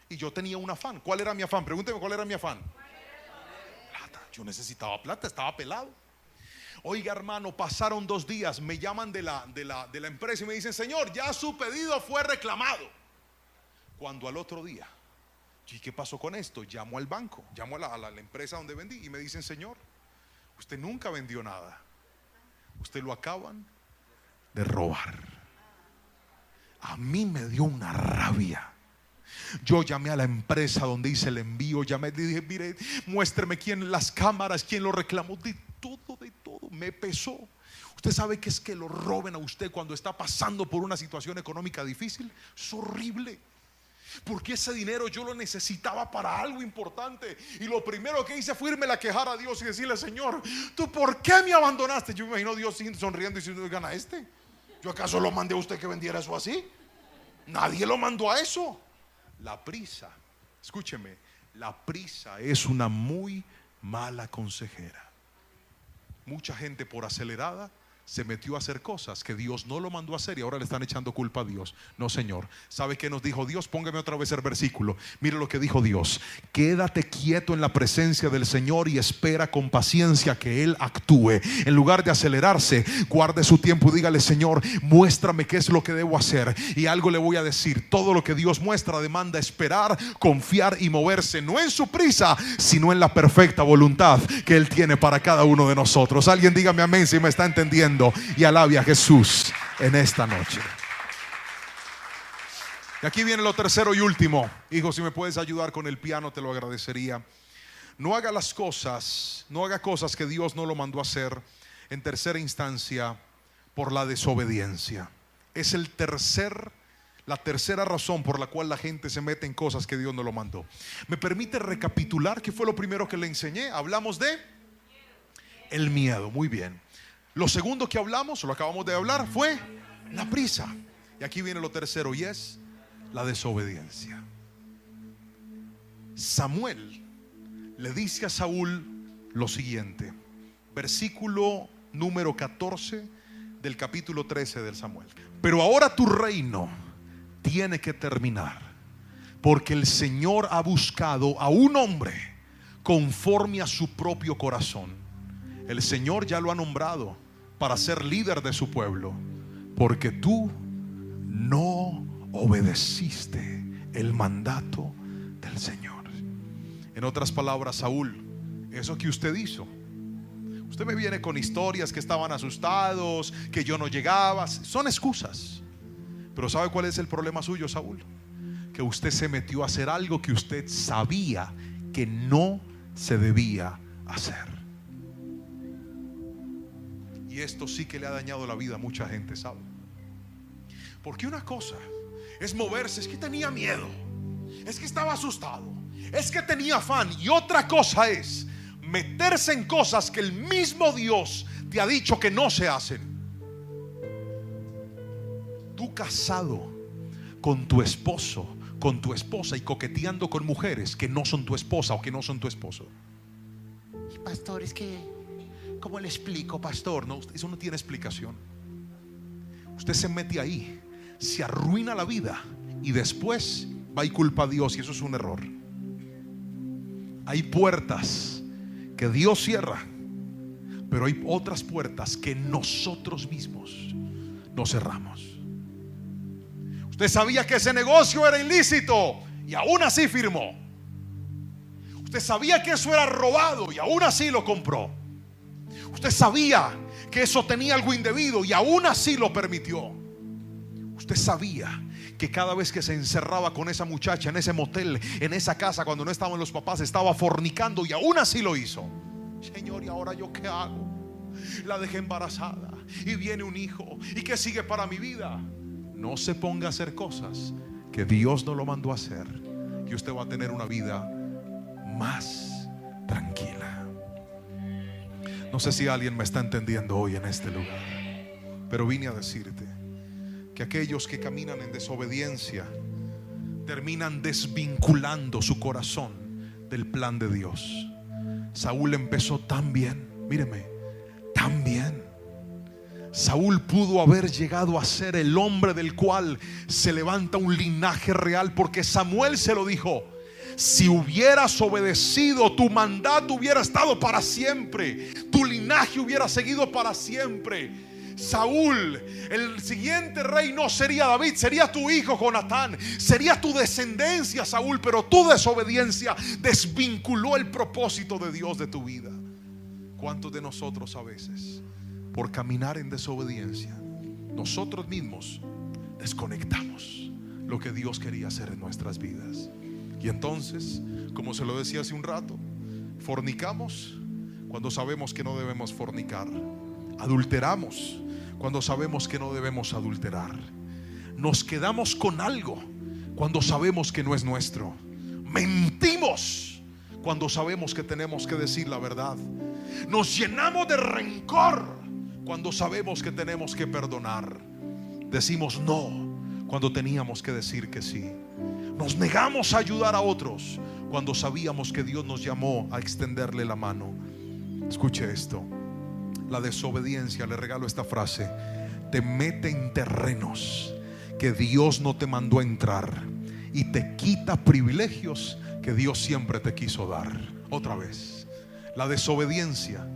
Y yo tenía un afán. ¿Cuál era mi afán? Pregúnteme, ¿cuál era mi afán? Plata. Yo necesitaba plata, estaba pelado. Oiga, hermano, pasaron 2 días. Me llaman de la empresa y me dicen: señor, ya su pedido fue reclamado. Cuando al otro día, ¿y qué pasó con esto? Llamo al banco, llamo a la empresa donde vendí y me dicen: señor, usted nunca vendió nada, usted lo acaban de robar. A mí me dio una rabia. Yo llamé a la empresa donde hice el envío, llamé y dije: mire, muéstreme quién, las cámaras, quién lo reclamó. De todo, me pesó. Usted sabe que es que lo roben a usted cuando está pasando por una situación económica difícil. Es horrible. Porque ese dinero yo lo necesitaba para algo importante. Y lo primero que hice fue irme a quejar a Dios y decirle: Señor, ¿tú por qué me abandonaste? Yo me imagino a Dios sonriendo y diciendo: gana este. ¿Yo acaso lo mandé a usted que vendiera eso así? Nadie lo mandó a eso. La prisa, escúcheme, la prisa es una muy mala consejera. Mucha gente por acelerada se metió a hacer cosas que Dios no lo mandó a hacer y ahora le están echando culpa a Dios. No, Señor. ¿Sabe qué nos dijo Dios? Póngame otra vez el versículo. Mire lo que dijo Dios: quédate quieto en la presencia del Señor y espera con paciencia que Él actúe. En lugar de acelerarse, guarde su tiempo y dígale: Señor, muéstrame qué es lo que debo hacer. Y algo le voy a decir: todo lo que Dios muestra demanda esperar, confiar y moverse, no en su prisa, sino en la perfecta voluntad que Él tiene para cada uno de nosotros. Alguien dígame amén si me está entendiendo. Y alabe a Jesús en esta noche. Y aquí viene lo tercero y último. Hijo, si me puedes ayudar con el piano, te lo agradecería. No haga cosas que Dios no lo mandó a hacer. En tercera instancia, por la desobediencia. Es la tercera razón por la cual la gente se mete en cosas que Dios no lo mandó. ¿Me permite recapitular qué fue lo primero que le enseñé? Hablamos de el miedo. Muy bien. Lo segundo que hablamos, lo acabamos de hablar, fue la prisa. Y aquí viene lo tercero, y es la desobediencia. Samuel le dice a Saúl lo siguiente, versículo número 14 del capítulo 13 del Samuel: pero ahora tu reino tiene que terminar, porque el Señor ha buscado a un hombre conforme a su propio corazón. El Señor ya lo ha nombrado para ser líder de su pueblo, porque tú no obedeciste el mandato del Señor. En otras palabras, Saúl, eso que usted hizo, usted me viene con historias que estaban asustados, que yo no llegaba, son excusas. Pero ¿sabe cuál es el problema suyo, Saúl? Que usted se metió a hacer algo que usted sabía que no se debía hacer. Y esto sí que le ha dañado la vida a mucha gente, ¿sabe? Porque una cosa es moverse, es que tenía miedo, es que estaba asustado, es que tenía afán. Y otra cosa es meterse en cosas que el mismo Dios te ha dicho que no se hacen. Tú casado con tu esposo, con tu esposa, y coqueteando con mujeres que no son tu esposa o que no son tu esposo. Pastor, es que ¿cómo le explico, pastor? No, eso no tiene explicación. Usted se mete ahí, se arruina la vida y después va y culpa a Dios, y eso es un error. Hay puertas que Dios cierra, pero hay otras puertas que nosotros mismos no cerramos. Usted sabía que ese negocio era ilícito y aún así firmó. Usted sabía que eso era robado y aún así lo compró. Usted sabía que eso tenía algo indebido y aún así lo permitió. Usted sabía que cada vez que se encerraba con esa muchacha en ese motel, en esa casa, cuando no estaban los papás, estaba fornicando y aún así lo hizo. Señor, ¿y ahora yo qué hago? La dejé embarazada y viene un hijo. ¿Y qué sigue para mi vida? No se ponga a hacer cosas que Dios no lo mandó a hacer, y usted va a tener una vida más tranquila. No sé si alguien me está entendiendo hoy en este lugar, pero vine a decirte que aquellos que caminan en desobediencia terminan desvinculando su corazón del plan de Dios. Saúl empezó tan bien, míreme, tan bien. Saúl pudo haber llegado a ser el hombre del cual se levanta un linaje real, porque Samuel se lo dijo: si hubieras obedecido, tu mandato hubiera estado para siempre, tu linaje hubiera seguido para siempre. Saúl, el siguiente rey no sería David, sería tu hijo Jonatán, sería tu descendencia, Saúl, pero tu desobediencia desvinculó el propósito de Dios de tu vida. ¿Cuántos de nosotros a veces, por caminar en desobediencia, nosotros mismos desconectamos lo que Dios quería hacer en nuestras vidas? Y entonces, como se lo decía hace un rato, fornicamos cuando sabemos que no debemos fornicar. Adulteramos cuando sabemos que no debemos adulterar. Nos quedamos con algo cuando sabemos que no es nuestro. Mentimos cuando sabemos que tenemos que decir la verdad. Nos llenamos de rencor cuando sabemos que tenemos que perdonar. Decimos no cuando teníamos que decir que sí. Nos negamos a ayudar a otros cuando sabíamos que Dios nos llamó a extenderle la mano. Escuche esto: la desobediencia, le regalo esta frase, te mete en terrenos que Dios no te mandó a entrar y te quita privilegios que Dios siempre te quiso dar. Otra vez, la desobediencia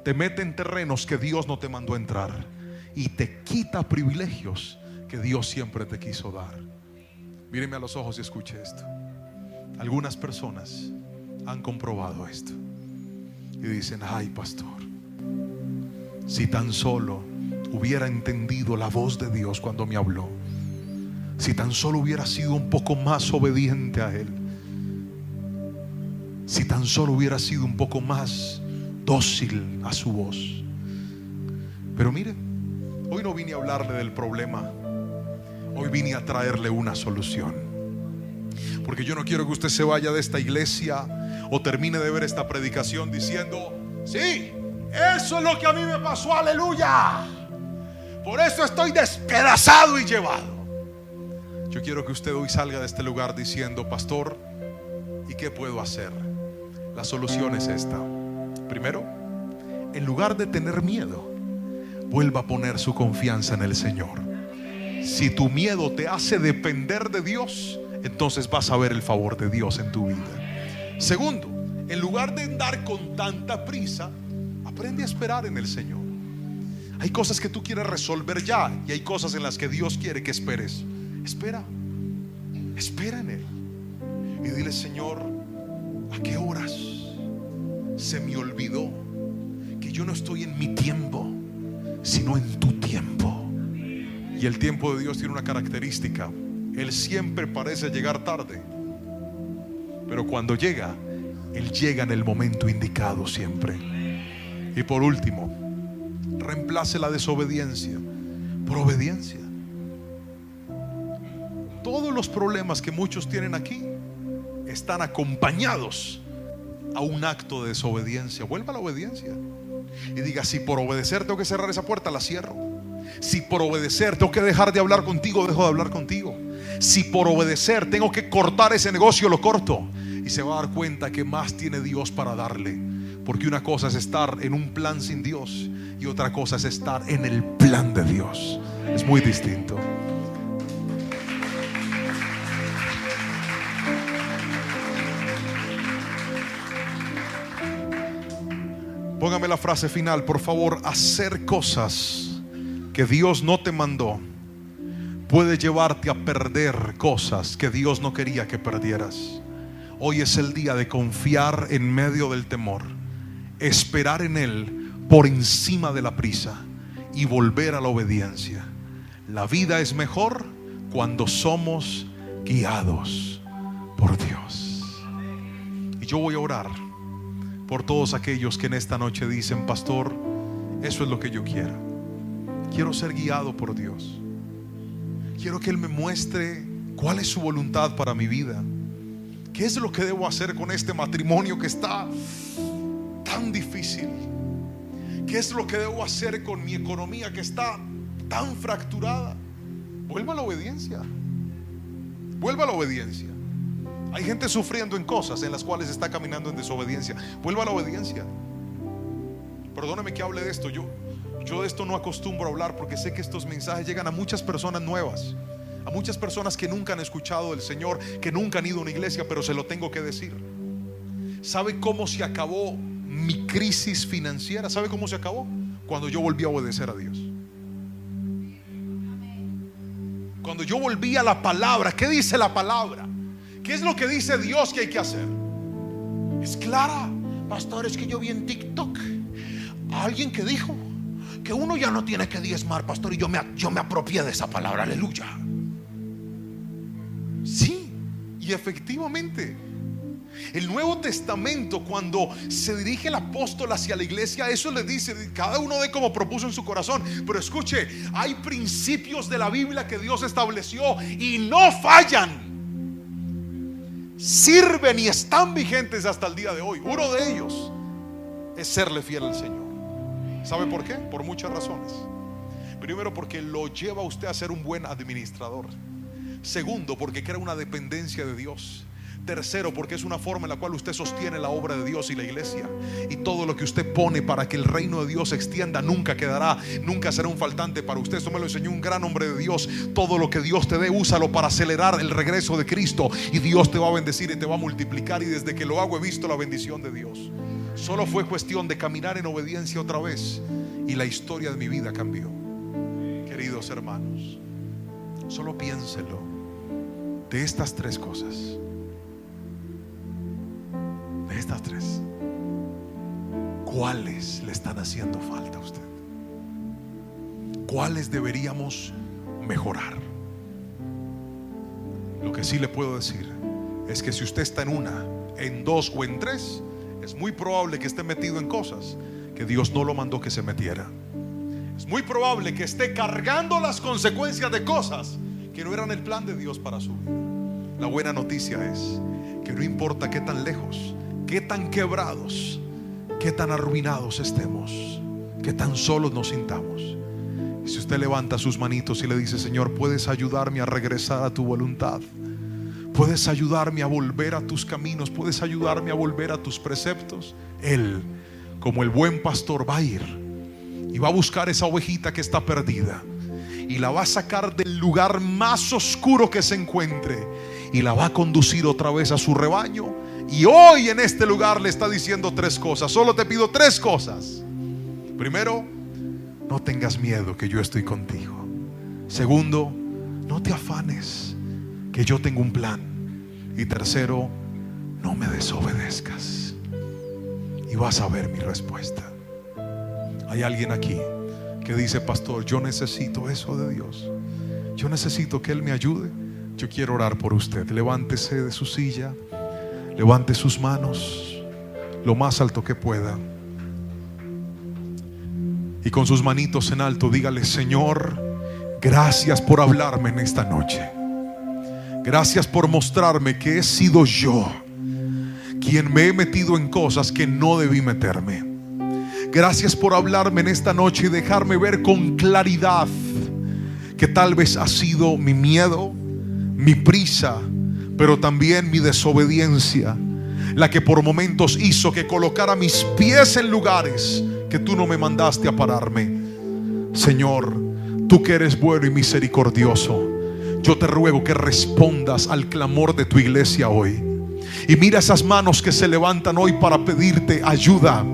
te mete en terrenos que Dios no te mandó a entrar y te quita privilegios que Dios siempre te quiso dar. Míreme a los ojos y escuche esto. Algunas personas han comprobado esto y dicen: ay, pastor, si tan solo hubiera entendido la voz de Dios cuando me habló, si tan solo hubiera sido un poco más obediente a Él, si tan solo hubiera sido un poco más dócil a su voz. Pero mire, hoy no vine a hablarle del problema, hoy vine a traerle una solución. Porque yo no quiero que usted se vaya de esta iglesia o termine de ver esta predicación diciendo: sí, eso es lo que a mí me pasó, aleluya, por eso estoy despedazado y llevado. Yo quiero que usted hoy salga de este lugar diciendo: pastor, ¿y qué puedo hacer? La solución es esta. Primero, en lugar de tener miedo, vuelva a poner su confianza en el Señor. Si tu miedo te hace depender de Dios, entonces vas a ver el favor de Dios en tu vida. Segundo, en lugar de andar con tanta prisa, aprende a esperar en el Señor. Hay cosas que tú quieres resolver ya y hay cosas en las que Dios quiere que esperes. Espera en Él y dile: Señor, ¿a qué horas se me olvidó que yo no estoy en mi tiempo, sino en tu tiempo? Y el tiempo de Dios tiene una característica: Él siempre parece llegar tarde, pero cuando llega, Él llega en el momento indicado siempre. Y por último, reemplace la desobediencia por obediencia. Todos los problemas que muchos tienen aquí están acompañados a un acto de desobediencia. Vuelva a la obediencia y diga: si por obedecer tengo que cerrar esa puerta, la cierro. Si por obedecer tengo que dejar de hablar contigo, dejo de hablar contigo. Si por obedecer tengo que cortar ese negocio, lo corto. Y se va a dar cuenta que más tiene Dios para darle. Porque una cosa es estar en un plan sin Dios y otra cosa es estar en el plan de Dios. Es muy distinto. Póngame la frase final, por favor. Hacer cosas que Dios no te mandó puede llevarte a perder cosas que Dios no quería que perdieras. Hoy es el día de confiar en medio del temor, esperar en Él por encima de la prisa y volver a la obediencia. La vida es mejor cuando somos guiados por Dios. Y yo voy a orar por todos aquellos que en esta noche dicen: pastor, eso es lo que yo quiero. Quiero ser guiado por Dios. Quiero que Él me muestre cuál es su voluntad para mi vida. ¿Qué es lo que debo hacer con este matrimonio que está tan difícil? ¿Qué es lo que debo hacer con mi economía que está tan fracturada? Vuelva a la obediencia. Vuelva a la obediencia. Hay gente sufriendo en cosas en las cuales está caminando en desobediencia. Vuelva a la obediencia. Perdóname que hable de esto. Yo de esto no acostumbro a hablar porque sé que estos mensajes llegan a muchas personas nuevas, a muchas personas que nunca han escuchado del Señor, que nunca han ido a una iglesia, pero se lo tengo que decir. ¿Sabe cómo se acabó mi crisis financiera? ¿Sabe cómo se acabó? Cuando yo volví a obedecer a Dios. Cuando yo volví a la palabra. ¿Qué dice la palabra? ¿Qué es lo que dice Dios que hay que hacer? Es clara. Pastor, es que yo vi en TikTok a alguien que dijo que uno ya no tiene que diezmar, pastor, y yo me apropié de esa palabra. Aleluya. Sí, y efectivamente el Nuevo Testamento, cuando se dirige el apóstol hacia la iglesia, eso le dice: cada uno de como propuso en su corazón. Pero escuche, hay principios de la Biblia que Dios estableció y no fallan. Sirven y están vigentes hasta el día de hoy. Uno de ellos es serle fiel al Señor. ¿Sabe por qué? Por muchas razones. Primero, porque lo lleva a usted a ser un buen administrador. Segundo, porque crea una dependencia de Dios. Tercero, porque es una forma en la cual usted sostiene la obra de Dios y la iglesia. Y todo lo que usted pone para que el reino de Dios se extienda nunca quedará, nunca será un faltante para usted. Eso me lo enseñó un gran hombre de Dios. Todo lo que Dios te dé, úsalo para acelerar el regreso de Cristo, y Dios te va a bendecir y te va a multiplicar. Y desde que lo hago he visto la bendición de Dios. Solo fue cuestión de caminar en obediencia otra vez y la historia de mi vida cambió. Queridos hermanos, solo piénselo. De estas tres cosas, de estas tres, ¿cuáles le están haciendo falta a usted? ¿Cuáles deberíamos mejorar? Lo que sí le puedo decir es que si usted está en una, en dos o en tres, es muy probable que esté metido en cosas que Dios no lo mandó que se metiera. Es muy probable que esté cargando las consecuencias de cosas que no eran el plan de Dios para su vida. La buena noticia es que no importa qué tan lejos, qué tan quebrados, qué tan arruinados estemos, qué tan solos nos sintamos, y si usted levanta sus manitos y le dice: Señor, ¿puedes ayudarme a regresar a tu voluntad? ¿Puedes ayudarme a volver a tus caminos? ¿Puedes ayudarme a volver a tus preceptos? Él, como el buen pastor, va a ir y va a buscar esa ovejita que está perdida y la va a sacar del lugar más oscuro que se encuentre y la va a conducir otra vez a su rebaño. Y hoy en este lugar le está diciendo tres cosas. Solo te pido tres cosas. Primero, no tengas miedo, que yo estoy contigo. Segundo, no te afanes, que yo tengo un plan. Y tercero, no me desobedezcas, y vas a ver mi respuesta. Hay alguien aquí que dice: pastor, yo necesito eso de Dios. Yo necesito que Él me ayude. Yo quiero orar por usted. Levántese de su silla, levante sus manos lo más alto que pueda, y con sus manitos en alto dígale: Señor, gracias por hablarme en esta noche. Gracias por mostrarme que he sido yo quien me he metido en cosas que no debí meterme. Gracias por hablarme en esta noche y dejarme ver con claridad que tal vez ha sido mi miedo, mi prisa, pero también mi desobediencia la que por momentos hizo que colocara mis pies en lugares que tú no me mandaste a pararme. Señor, tú que eres bueno y misericordioso, yo te ruego que respondas al clamor de tu iglesia hoy. Y mira esas manos que se levantan hoy para pedirte ayuda.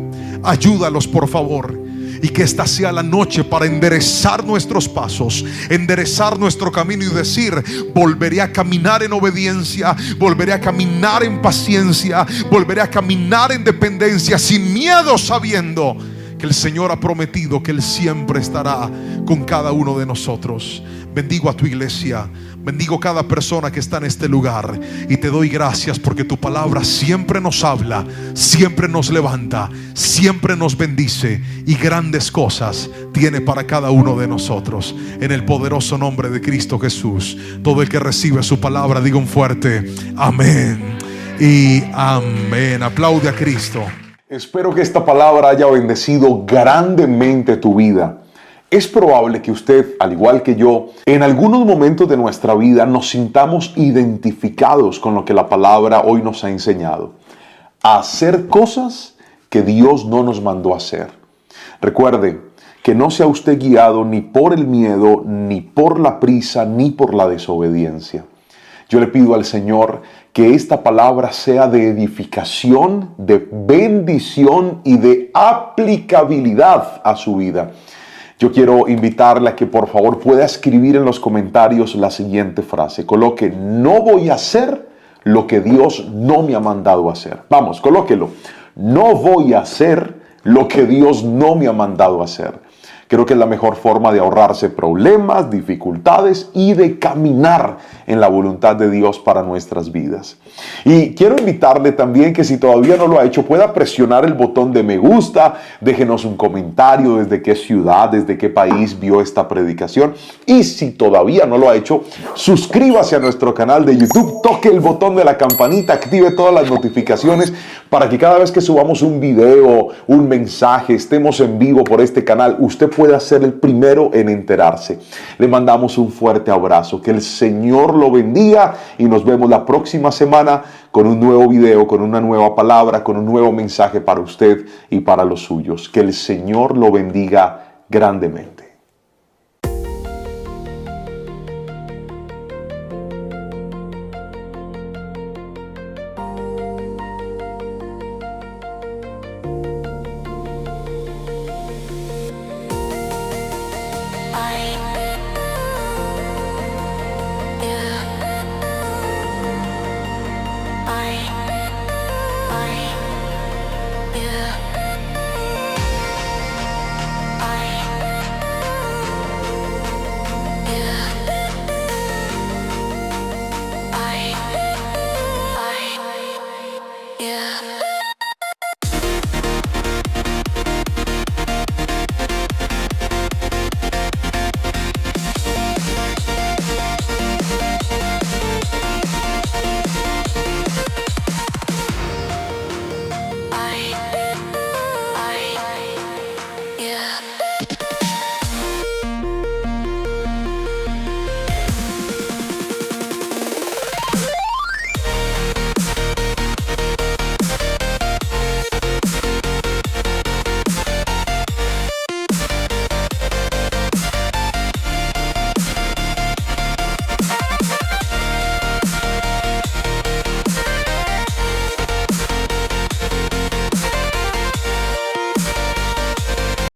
Ayúdalos, por favor. y que esta sea la noche para enderezar nuestros pasos, enderezar nuestro camino y decir: volveré a caminar en obediencia, volveré a caminar en paciencia, volveré a caminar en dependencia, sin miedo, sabiendo que el Señor ha prometido que Él siempre estará con cada uno de nosotros. Bendigo a tu iglesia, bendigo cada persona que está en este lugar, y te doy gracias porque tu palabra siempre nos habla, siempre nos levanta, siempre nos bendice, y grandes cosas tiene para cada uno de nosotros. En el poderoso nombre de Cristo Jesús, todo el que recibe su palabra diga un fuerte amén y amén. Aplaude a Cristo. Espero que esta palabra haya bendecido grandemente tu vida. Es probable que usted, al igual que yo, en algunos momentos de nuestra vida nos sintamos identificados con lo que la palabra hoy nos ha enseñado: a hacer cosas que Dios no nos mandó a hacer. Recuerde que no sea usted guiado ni por el miedo, ni por la prisa, ni por la desobediencia. Yo le pido al Señor que esta palabra sea de edificación, de bendición y de aplicabilidad a su vida. Yo quiero invitarle a que por favor pueda escribir en los comentarios la siguiente frase. Coloque: no voy a hacer lo que Dios no me ha mandado a hacer. Vamos, colóquelo. No voy a hacer lo que Dios no me ha mandado a hacer. Creo que es la mejor forma de ahorrarse problemas, dificultades y de caminar en la voluntad de Dios para nuestras vidas. Y quiero invitarle también que, si todavía no lo ha hecho, pueda presionar el botón de me gusta, déjenos un comentario desde qué ciudad, desde qué país vio esta predicación. Y si todavía no lo ha hecho, suscríbase a nuestro canal de YouTube, toque el botón de la campanita, active todas las notificaciones para que cada vez que subamos un video, un mensaje, estemos en vivo por este canal, usted pueda ser el primero en enterarse. Le mandamos un fuerte abrazo, que el Señor lo bendiga, y nos vemos la próxima semana con un nuevo video, con una nueva palabra, con un nuevo mensaje para usted y para los suyos. Que el Señor lo bendiga grandemente.